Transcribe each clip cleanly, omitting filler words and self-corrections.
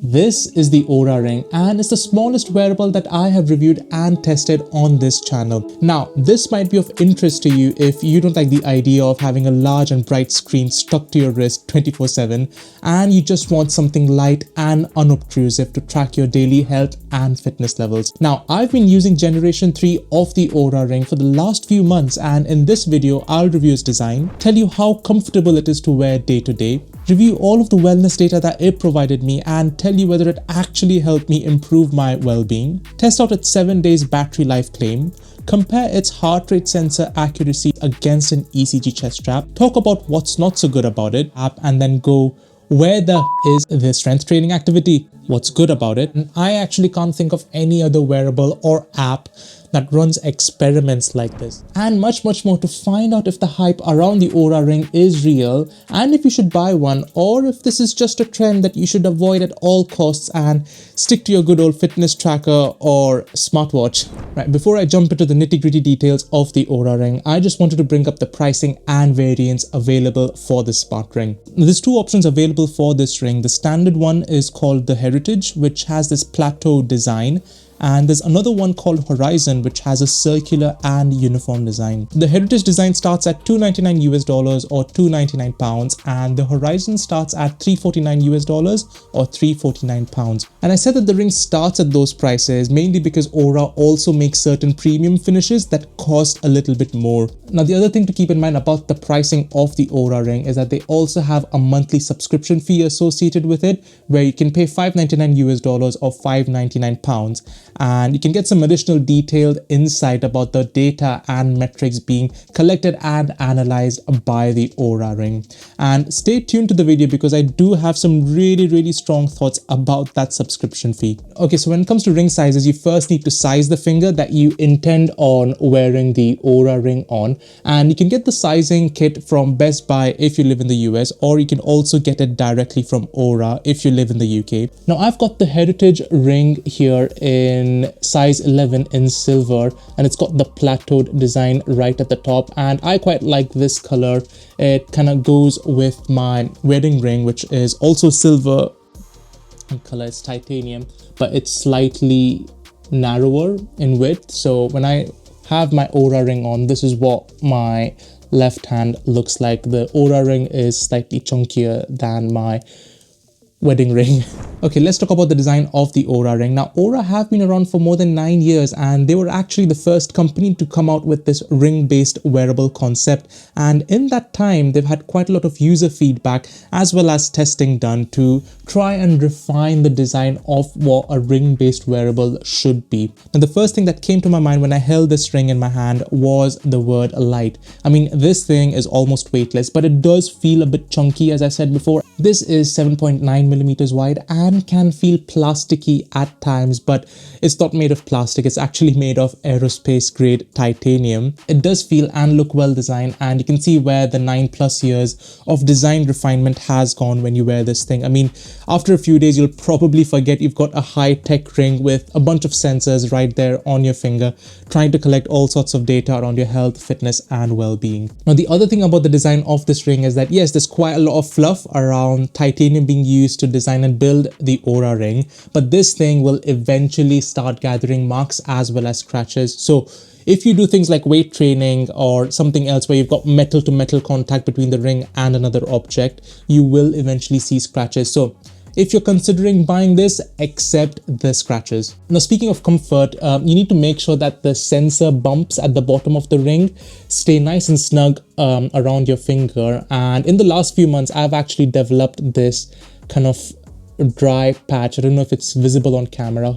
This is the Oura Ring and it's the smallest wearable that I have reviewed and tested on this channel. Now, this might be of interest to you if you don't like the idea of having a large and bright screen stuck to your wrist 24/7 and you just want something light and unobtrusive to track your daily health and fitness levels. Now, I've been using generation 3 of the Oura Ring for the last few months, and in this video, I'll review its design, tell you how comfortable it is to wear day to day, review all of the wellness data that it provided me and tell you whether it actually helped me improve my well-being, test out its 7 days battery life claim, compare its heart rate sensor accuracy against an ECG chest strap, talk about what's not so good about it, and then go, where the is the strength training activity? What's good about it? And I actually can't think of any other wearable or app that runs experiments like this, and much more to find out if the hype around the Oura Ring is real and if you should buy one, or if this is just a trend that you should avoid at all costs and stick to your good old fitness tracker or smartwatch. Right, before I jump into the nitty-gritty details of the Oura Ring, I just wanted to bring up the pricing and variants available for this smart ring. There's two options available for this ring. The standard one is called the Heritage, which has this plateau design, and there's another one called Horizon, which has a circular and uniform design. The Heritage design starts at $299 US or £299, and the Horizon starts at $349 US or £349. And I said that the ring starts at those prices mainly because Oura also makes certain premium finishes that cost a little bit more. Now, the other thing to keep in mind about the pricing of the Oura Ring is that they also have a monthly subscription fee associated with it, where you can pay $599 US or £599. And you can get some additional detailed insight about the data and metrics being collected and analyzed by the Oura Ring. And stay tuned to the video because I do have some really strong thoughts about that subscription fee. Okay, so when it comes to ring sizes, you first need to size the finger that you intend on wearing the Oura Ring on. And you can get the sizing kit from Best Buy if you live in the US, or you can also get it directly from Oura if you live in the UK. Now, I've got the Heritage ring here in size 11 in silver, and it's got the plateaued design right at the top, and I quite like this color. It kind of goes with my wedding ring, which is also silver in color. It's titanium, but it's slightly narrower in width. So when I have my Oura Ring on, this is what my left hand looks like. The Oura Ring is slightly chunkier than my wedding ring. Okay, let's talk about the design of the Oura Ring. Now, Oura have been around for more than 9 years, and they were actually the first company to come out with this ring-based wearable concept. And in that time, they've had quite a lot of user feedback as well as testing done to try and refine the design of what a ring-based wearable should be. And the first thing that came to my mind when I held this ring in my hand was the word light. I mean, this thing is almost weightless, but it does feel a bit chunky, as I said before. This is 7.9 millimeters wide and can feel plasticky at times, but it's not made of plastic. It's actually made of aerospace grade titanium. It does feel and look well designed, and you can see where the 9+ years of design refinement has gone when you wear this thing. I mean, after a few days, you'll probably forget you've got a high-tech ring with a bunch of sensors right there on your finger, trying to collect all sorts of data around your health, fitness, and well-being. Now, the other thing about the design of this ring is that, yes, there's quite a lot of fluff around titanium being used to design and build the Oura Ring, but this thing will eventually start gathering marks as well as scratches. So if you do things like weight training or something else where you've got metal to metal contact between the ring and another object, you will eventually see scratches. So if you're considering buying this, accept the scratches. Now, speaking of comfort, you need to make sure that the sensor bumps at the bottom of the ring stay nice and snug around your finger. And in the last few months, I've actually developed this kind of dry patch. I don't know if it's visible on camera.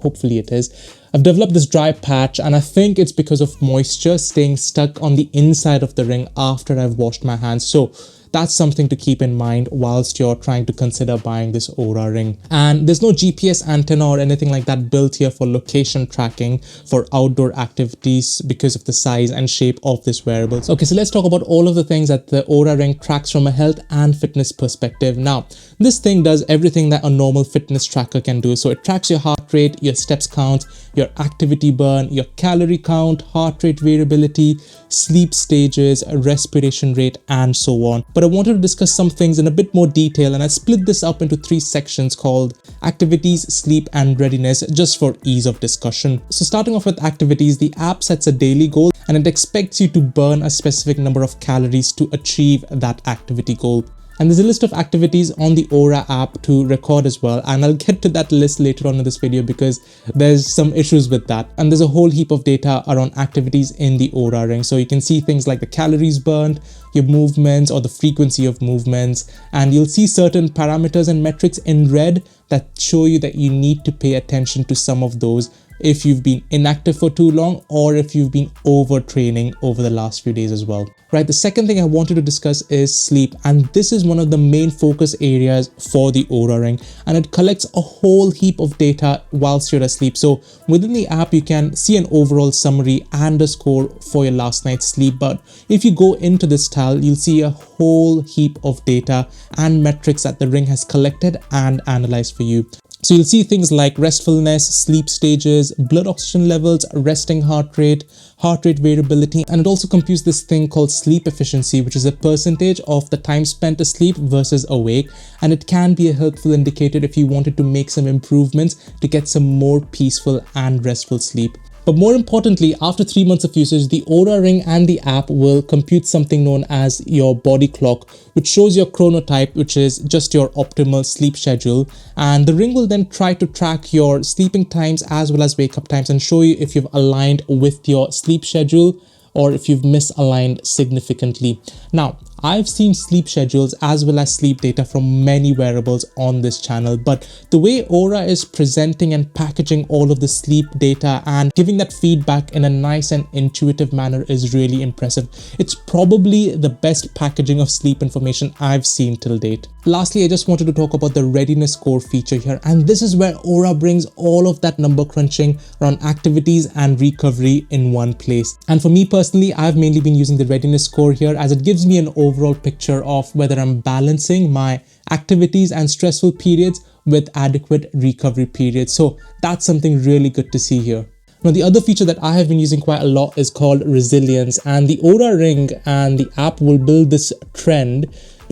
Hopefully it is. I've developed this dry patch, and I think it's because of moisture staying stuck on the inside of the ring after I've washed my hands. So that's something to keep in mind whilst you're trying to consider buying this Oura Ring. And there's no GPS antenna or anything like that built here for location tracking for outdoor activities because of the size and shape of this wearable. Okay, so let's talk about all of the things that the Oura Ring tracks from a health and fitness perspective. Now, this thing does everything that a normal fitness tracker can do. So it tracks your heart rate, your steps count, your activity burn, your calorie count, heart rate variability, sleep stages, respiration rate, and so on. But but I wanted to discuss some things in a bit more detail, and I split this up into 3 sections called activities, sleep, and readiness, just for ease of discussion. So starting off with activities, the app sets a daily goal and it expects you to burn a specific number of calories to achieve that activity goal. And there's a list of activities on the Oura app to record as well, and I'll get to that list later on in this video because there's some issues with that. And there's a whole heap of data around activities in the Oura Ring, so you can see things like the calories burned, your movements or the frequency of movements, and you'll see certain parameters and metrics in red that show you that you need to pay attention to some of those if you've been inactive for too long or if you've been overtraining over the last few days as well. Right, the second thing I wanted to discuss is sleep, and this is one of the main focus areas for the Oura Ring, and it collects a whole heap of data whilst you're asleep. So within the app you can see an overall summary and a score for your last night's sleep, but if you go into this tile you'll see a whole heap of data and metrics that the ring has collected and analyzed for you. So you'll see things like restfulness, sleep stages, blood oxygen levels, resting heart rate variability, and it also computes this thing called sleep efficiency, which is a percentage of the time spent asleep versus awake, and it can be a helpful indicator if you wanted to make some improvements to get some more peaceful and restful sleep. But more importantly, after 3 months of usage, the Oura Ring and the app will compute something known as your body clock, which shows your chronotype, which is just your optimal sleep schedule. And the ring will then try to track your sleeping times as well as wake up times and show you if you've aligned with your sleep schedule or if you've misaligned significantly. Now, I've seen sleep schedules as well as sleep data from many wearables on this channel, but the way Oura is presenting and packaging all of the sleep data and giving that feedback in a nice and intuitive manner is really impressive. It's probably the best packaging of sleep information I've seen till date. Lastly, I just wanted to talk about the readiness score feature here, and this is where Oura brings all of that number crunching around activities and recovery in one place. And for me personally, I've mainly been using the readiness score here as it gives me an overall picture of whether I'm balancing my activities and stressful periods with adequate recovery periods. So that's something really good to see here. Now, the other feature that I have been using quite a lot is called resilience, and the Oura Ring and the app will build this trend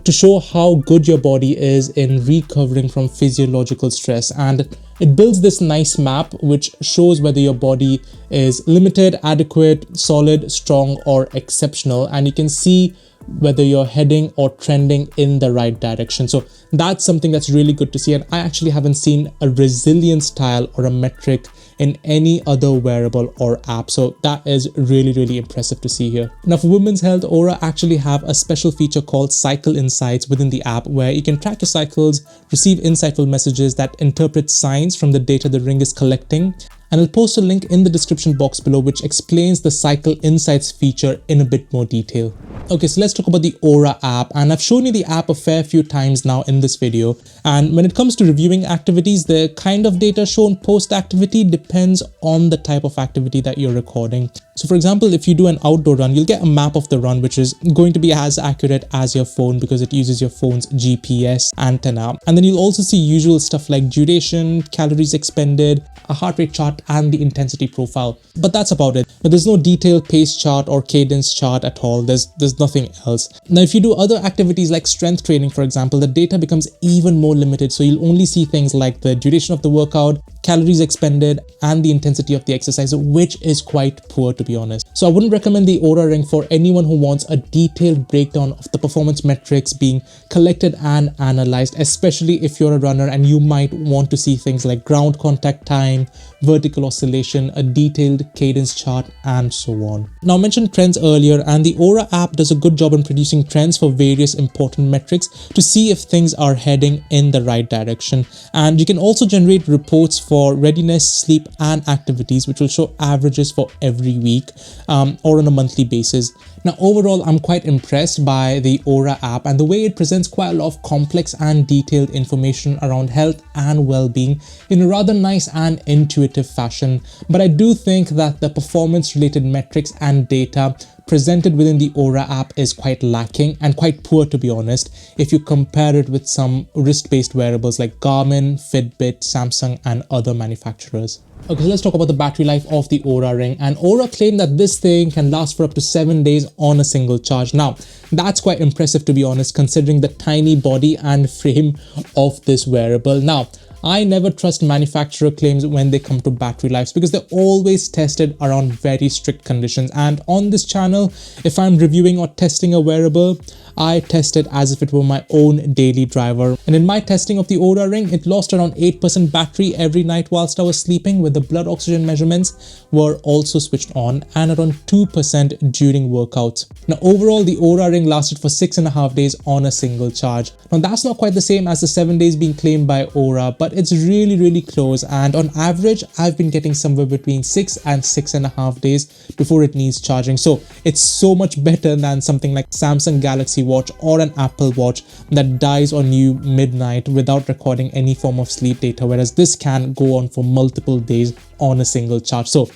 to show how good your body is in recovering from physiological stress, and it builds this nice map which shows whether your body is limited, adequate, solid, strong, or exceptional, and you can see whether you're heading or trending in the right direction. So that's something that's really good to see, and I actually haven't seen a resilience tile or a metric in any other wearable or app, so that is really impressive to see here. Now, for women's health, Oura actually have a special feature called Cycle Insights within the app, where you can track your cycles, receive insightful messages that interpret signs from the data the ring is collecting, and I'll post a link in the description box below which explains the Cycle Insights feature in a bit more detail. Okay, so let's talk about the Oura app, and I've shown you the app a fair few times now in this video, and when it comes to reviewing activities, the kind of data shown post-activity depends on the type of activity that you're recording. So for example, if you do an outdoor run, you'll get a map of the run which is going to be as accurate as your phone because it uses your phone's GPS antenna. And then you'll also see usual stuff like duration, calories expended, a heart rate chart, and the intensity profile. But that's about it. But there's no detailed pace chart or cadence chart at all. There's nothing else. Now, if you do other activities like strength training, for example, the data becomes even more limited. So you'll only see things like the duration of the workout, calories expended, and the intensity of the exercise, which is quite poor, to be honest. So I wouldn't recommend the Oura Ring for anyone who wants a detailed breakdown of the performance metrics being collected and analyzed, especially if you're a runner and you might want to see things like ground contact time, vertical oscillation, a detailed cadence chart, and so on. Now, I mentioned trends earlier, and the Oura app does a good job in producing trends for various important metrics to see if things are heading in the right direction. And you can also generate reports for readiness, sleep, and activities, which will show averages for every week or on a monthly basis. Now, overall, I'm quite impressed by the Oura app and the way it presents quite a lot of complex and detailed information around health and well-being in a rather nice and intuitive fashion. But I do think that the performance-related metrics and data presented within the Oura app is quite lacking and quite poor, to be honest, if you compare it with some wrist-based wearables like Garmin, Fitbit, Samsung, and other manufacturers. Okay, so let's talk about the battery life of the Oura Ring. And Oura claimed that this thing can last for up to 7 days on a single charge. Now, that's quite impressive, to be honest, considering the tiny body and frame of this wearable. Now, I never trust manufacturer claims when they come to battery lives because they're always tested around very strict conditions. And on this channel, if I'm reviewing or testing a wearable, I test it as if it were my own daily driver. And in my testing of the Oura Ring, it lost around 8% battery every night whilst I was sleeping, with the blood oxygen measurements were also switched on, and around 2% during workouts. Now overall, the Oura Ring lasted for 6.5 days on a single charge. Now that's not quite the same as the 7 days being claimed by Oura, but it's really close, and on average I've been getting somewhere between 6 and 6.5 days before it needs charging. So it's so much better than something like Samsung Galaxy Watch or an Apple Watch that dies on you midnight without recording any form of sleep data, whereas this can go on for multiple days on a single charge. So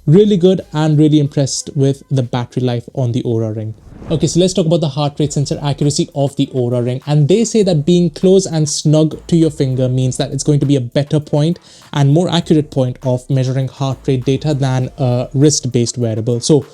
really good, and really impressed with the battery life on the Oura Ring. Okay, so let's talk about the heart rate sensor accuracy of the Oura Ring. And they say that being close and snug to your finger means that it's going to be a better point and more accurate point of measuring heart rate data than a wrist-based wearable. So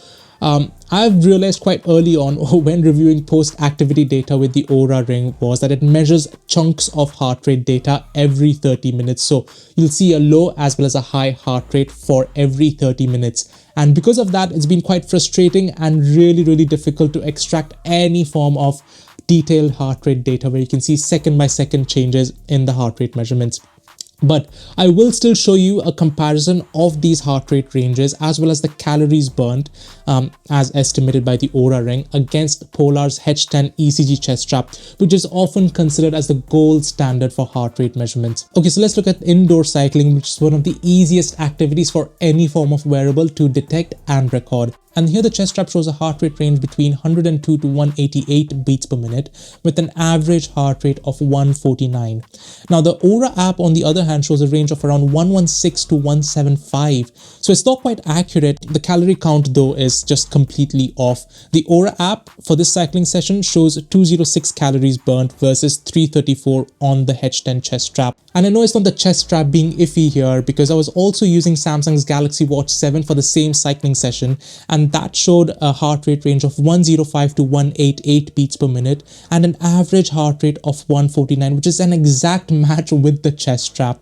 I've realized quite early on when reviewing post-activity data with the Oura Ring was that it measures chunks of heart rate data every 30 minutes. So you'll see a low as well as a high heart rate for every 30 minutes. And because of that, it's been quite frustrating and really difficult to extract any form of detailed heart rate data where you can see second by second changes in the heart rate measurements. But I will still show you a comparison of these heart rate ranges as well as the calories burnt as estimated by the Oura Ring against Polar's H10 ECG chest strap, which is often considered as the gold standard for heart rate measurements. Okay, so let's look at indoor cycling, which is one of the easiest activities for any form of wearable to detect and record. And here the chest strap shows a heart rate range between 102 to 188 beats per minute with an average heart rate of 149. Now the Oura app on the other hand shows a range of around 116 to 175. So it's not quite accurate. The calorie count though is just completely off. The Oura app for this cycling session shows 206 calories burnt versus 334 on the H10 chest strap. And I know it's not the chest strap being iffy here because I was also using Samsung's Galaxy Watch 7 for the same cycling session, and that showed a heart rate range of 105 to 188 beats per minute and an average heart rate of 149, which is an exact match with the chest strap.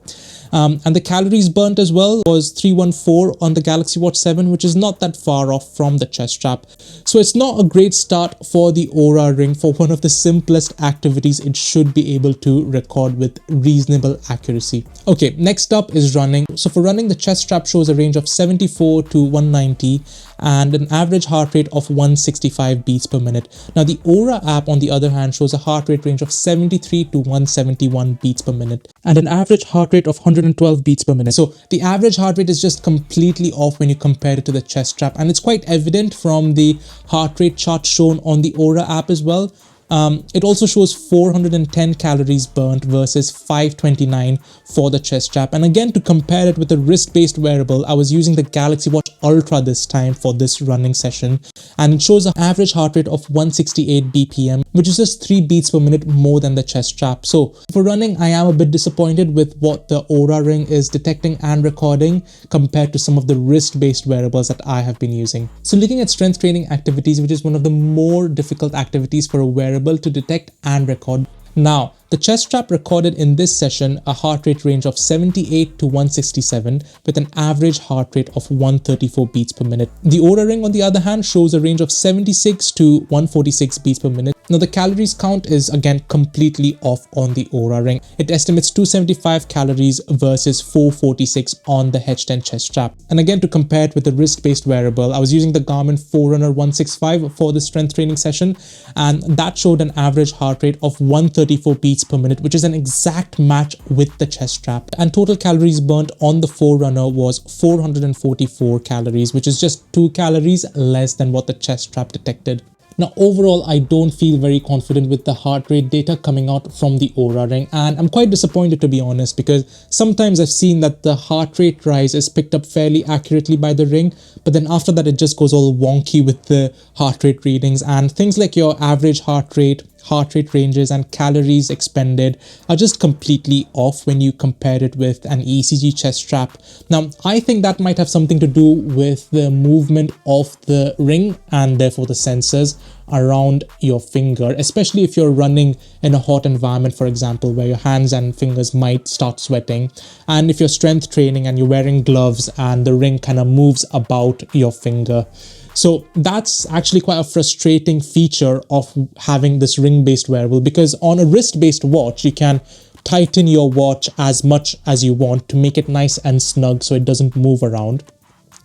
And the calories burnt as well was 314 on the Galaxy Watch 7, which is not that far off from the chest strap. So it's not a great start for the Oura Ring for one of the simplest activities it should be able to record with reasonable accuracy. Okay, next up is running. So for running, the chest strap shows a range of 74 to 190 and an average heart rate of 165 beats per minute. Now the Oura app on the other hand shows a heart rate range of 73 to 171 beats per minute and an average heart rate of 112 beats per minute. So the average heart rate is just completely off when you compare it to the chest strap, and it's quite evident from the heart rate chart shown on the Oura app as well. It also shows 410 calories burnt versus 529 for the chest strap. And again, to compare it with a wrist-based wearable, I was using the Galaxy Watch Ultra this time for this running session, and it shows an average heart rate of 168 BPM, which is just 3 beats per minute more than the chest strap. So for running, I am a bit disappointed with what the Oura Ring is detecting and recording compared to some of the wrist-based wearables that I have been using. So looking at strength training activities, which is one of the more difficult activities for a wearable to detect and record. Now, the chest strap recorded in this session a heart rate range of 78 to 167 with an average heart rate of 134 beats per minute. The Oura Ring on the other hand shows a range of 76 to 146 beats per minute. Now the calories count is again completely off on the Oura Ring. It estimates 275 calories versus 446 on the H10 chest strap. And again, to compare it with the wrist-based wearable, I was using the Garmin Forerunner 165 for the strength training session, and that showed an average heart rate of 134 beats per minute, which is an exact match with the chest strap. And total calories burnt on the Forerunner was 444 calories, which is just 2 calories less than what the chest strap detected. Now overall, I don't feel very confident with the heart rate data coming out from the Oura Ring, and I'm quite disappointed to be honest, because sometimes I've seen that the heart rate rise is picked up fairly accurately by the ring, but then after that it just goes all wonky with the heart rate readings, and things like your average heart rate, heart rate ranges and calories expended are just completely off when you compare it with an ECG chest strap. Now, I think that might have something to do with the movement of the ring and therefore the sensors around your finger, especially if you're running in a hot environment, for example, where your hands and fingers might start sweating. And if you're strength training and you're wearing gloves and the ring kind of moves about your finger. So that's actually quite a frustrating feature of having this ring-based wearable, because on a wrist-based watch, you can tighten your watch as much as you want to make it nice and snug so it doesn't move around.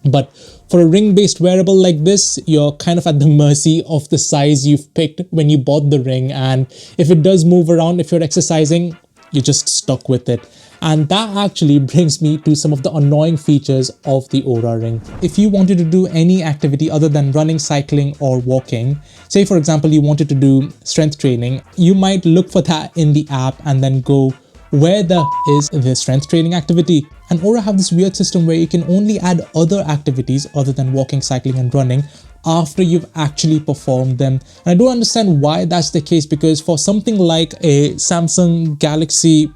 But for a ring-based wearable like this, you're kind of at the mercy of the size you've picked when you bought the ring. And if it does move around, if you're exercising, you're just stuck with it. And that actually brings me to some of the annoying features of the Oura Ring. If you wanted to do any activity other than running, cycling, or walking, say for example, you wanted to do strength training, you might look for that in the app and then go, where the is the strength training activity? And Oura have this weird system where you can only add other activities other than walking, cycling, and running after you've actually performed them. And I don't understand why that's the case, because for something like a Samsung Galaxy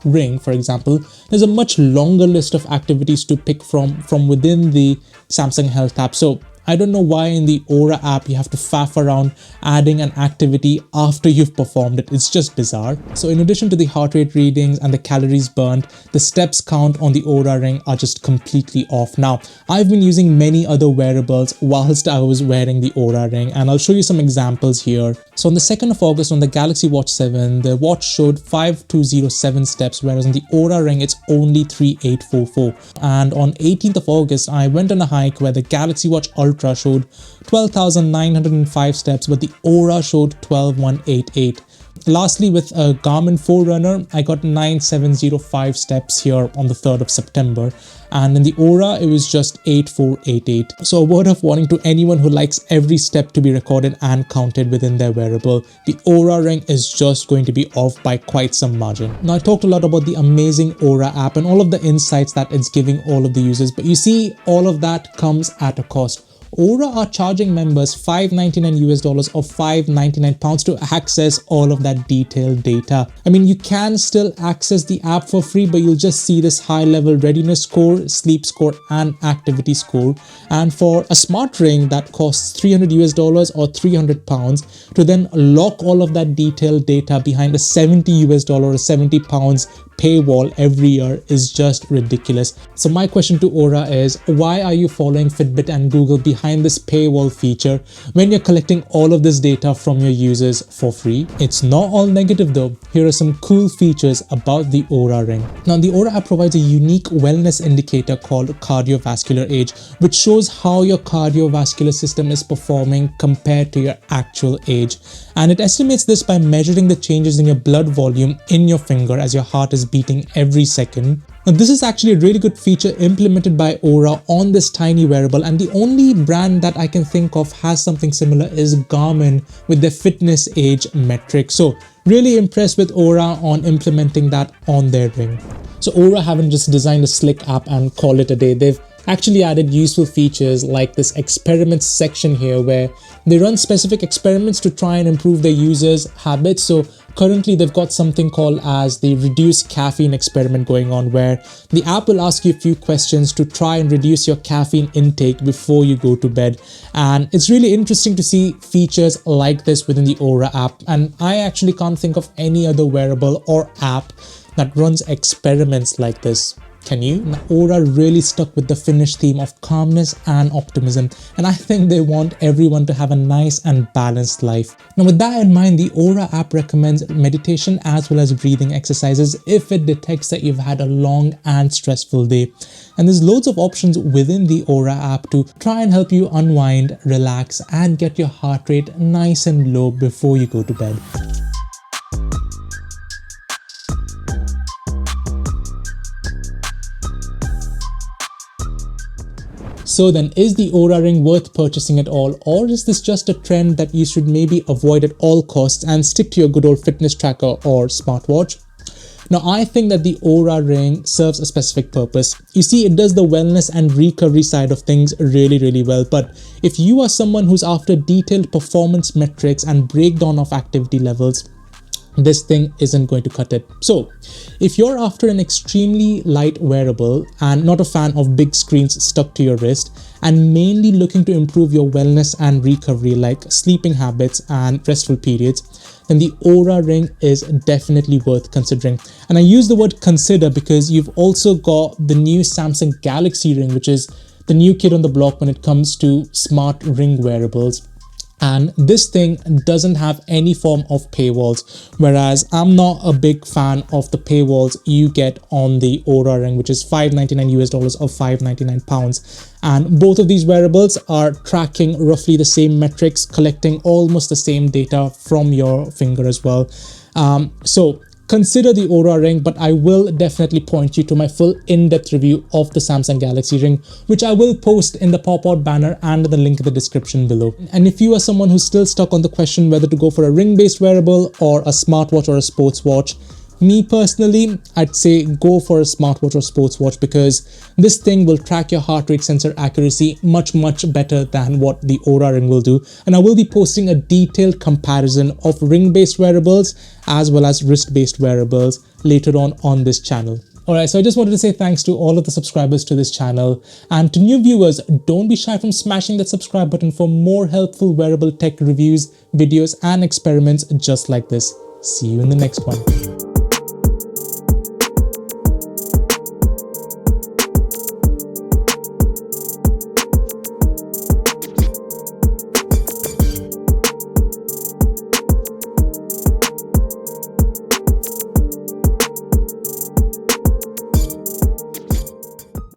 Ring, for example, there's a much longer list of activities to pick from within the Samsung Health app. So I don't know why in the Oura app you have to faff around adding an activity after you've performed it. It's just bizarre. So in addition to the heart rate readings and the calories burned, the steps count on the Oura Ring are just completely off. Now, I've been using many other wearables whilst I was wearing the Oura Ring, and I'll show you some examples here. So on the 2nd of August on the Galaxy Watch 7, the watch showed 5207 steps, whereas on the Oura Ring it's only 3844. And on 18th of August, I went on a hike where the Galaxy Watch Ultra showed 12,905 steps, but the Oura showed 12,188. Lastly, with a Garmin Forerunner, I got 9,705 steps here on the 3rd of September. And in the Oura, it was just 8,488. So a word of warning to anyone who likes every step to be recorded and counted within their wearable. The Oura Ring is just going to be off by quite some margin. Now, I talked a lot about the amazing Oura app and all of the insights that it's giving all of the users, but you see, all of that comes at a cost. Oura are charging members $5.99 or £5.99 to access all of that detailed data. I mean, you can still access the app for free, but you'll just see this high-level readiness score, sleep score, and activity score. And for a smart ring that costs $300 or £300 to then lock all of that detailed data behind a $70 or £70 paywall every year is just ridiculous. So my question to Oura is, why are you following Fitbit and Google behind this paywall feature when you're collecting all of this data from your users for free? It's not all negative though. Here are some cool features about the Oura Ring. Now, the Oura app provides a unique wellness indicator called cardiovascular age, which shows how your cardiovascular system is performing compared to your actual age. And it estimates this by measuring the changes in your blood volume in your finger as your heart is beating every second. Now, this is actually a really good feature implemented by Oura on this tiny wearable, and the only brand that I can think of has something similar is Garmin with their fitness age metric. So really impressed with Oura on implementing that on their ring. So Oura haven't just designed a slick app and call it a day. They've actually added useful features like this experiments section here, where they run specific experiments to try and improve their users' habits. So currently they've got something called as the reduced caffeine experiment going on, where the app will ask you a few questions to try and reduce your caffeine intake before you go to bed. And it's really interesting to see features like this within the Oura app. And I actually can't think of any other wearable or app that runs experiments like this. Can you? Now, Oura really stuck with the Finnish theme of calmness and optimism, and I think they want everyone to have a nice and balanced life. Now, with that in mind, the Oura app recommends meditation as well as breathing exercises if it detects that you've had a long and stressful day. And there's loads of options within the Oura app to try and help you unwind, relax, and get your heart rate nice and low before you go to bed. So then, is the Oura Ring worth purchasing at all, or is this just a trend that you should maybe avoid at all costs and stick to your good old fitness tracker or smartwatch? Now, I think that the Oura Ring serves a specific purpose. You see, it does the wellness and recovery side of things really well. But if you are someone who's after detailed performance metrics and breakdown of activity levels, this thing isn't going to cut it. So if you're after an extremely light wearable and not a fan of big screens stuck to your wrist, and mainly looking to improve your wellness and recovery like sleeping habits and restful periods, then the Oura Ring is definitely worth considering. And I use the word consider because you've also got the new Samsung Galaxy Ring, which is the new kid on the block when it comes to smart ring wearables. And this thing doesn't have any form of paywalls, whereas I'm not a big fan of the paywalls you get on the Oura Ring, which is $599 US or £599. And both of these wearables are tracking roughly the same metrics, collecting almost the same data from your finger as well. So consider the Oura Ring, but I will definitely point you to my full in-depth review of the Samsung Galaxy Ring, which I will post in the pop-out banner and the link in the description below. And if you are someone who's still stuck on the question whether to go for a ring-based wearable or a smartwatch or a sports watch, me personally, I'd say go for a smartwatch or sports watch because this thing will track your heart rate sensor accuracy much better than what the Oura Ring will do. And I will be posting a detailed comparison of ring-based wearables as well as wrist-based wearables later on this channel. Alright, so I just wanted to say thanks to all of the subscribers to this channel, and to new viewers, don't be shy from smashing that subscribe button for more helpful wearable tech reviews, videos and experiments just like this. See you in the next one.